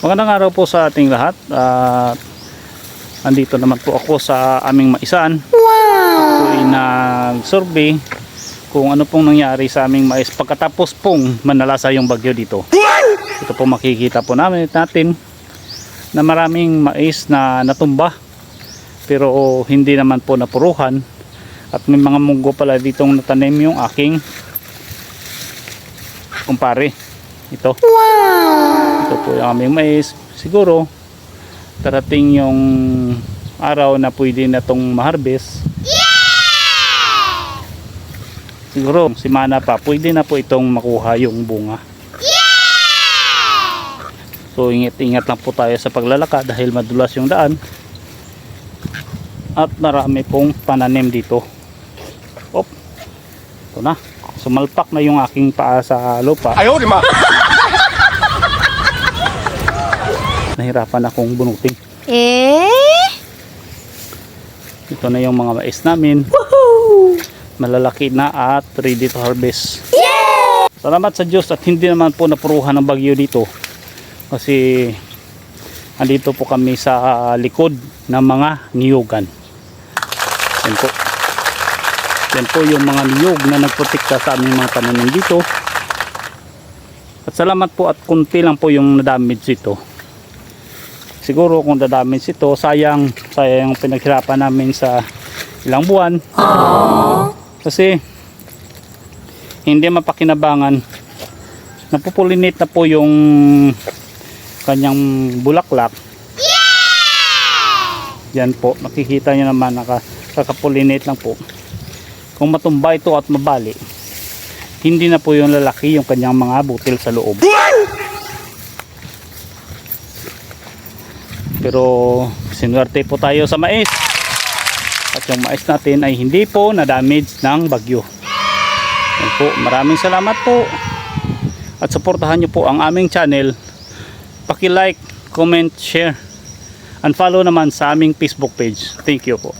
Magandang araw po sa ating lahat. Andito naman po ako sa aming maisan. Ako ay nag-survey kung ano pong nangyari sa aming mais pagkatapos pong manalasa yung bagyo dito. Ito po makikita po natin na maraming mais na natumba pero hindi naman po napuruhan, at may mga munggo pala ditong natanim yung aking kumpare. Ito po yung aming mais. Siguro darating yung araw na pwede na itong ma-harvest. Siguro simana pa pwede na po itong makuha yung bunga. So ingat-ingat lang po tayo sa paglalakad dahil madulas yung daan at marami pong pananim dito. Ito na, sumalpak na yung aking paa sa lupa. Ayaw, di ma! Nahirapan akong bunutin. Ito na yung mga mais namin. Malalaki na at ready to harvest. Salamat sa Diyos at hindi naman po napuruhan ng bagyo dito, kasi andito po kami sa likod ng mga niyugan. Yan po yung mga niyog na nagprotekta sa aming mga pananim dito. At salamat po at kunti lang po yung na-damage ito. Siguro kung na-damage ito, sayang yung pinaghirapan namin sa ilang buwan. Kasi hindi mapakinabangan. Napupulinate na po yung kanyang bulaklak. Yan po, makikita nyo naman nakakapulinate lang po. Kung matumba ito at mabali, hindi na po yung lalaki yung kanyang mga butil sa loob. Pero sinuwerte po tayo sa mais, at yung mais natin ay hindi po na-damage ng bagyo. Yan po, maraming salamat po, at suportahan nyo po ang aming channel. Paki-like, comment, share, and follow naman sa aming Facebook page. Thank you po.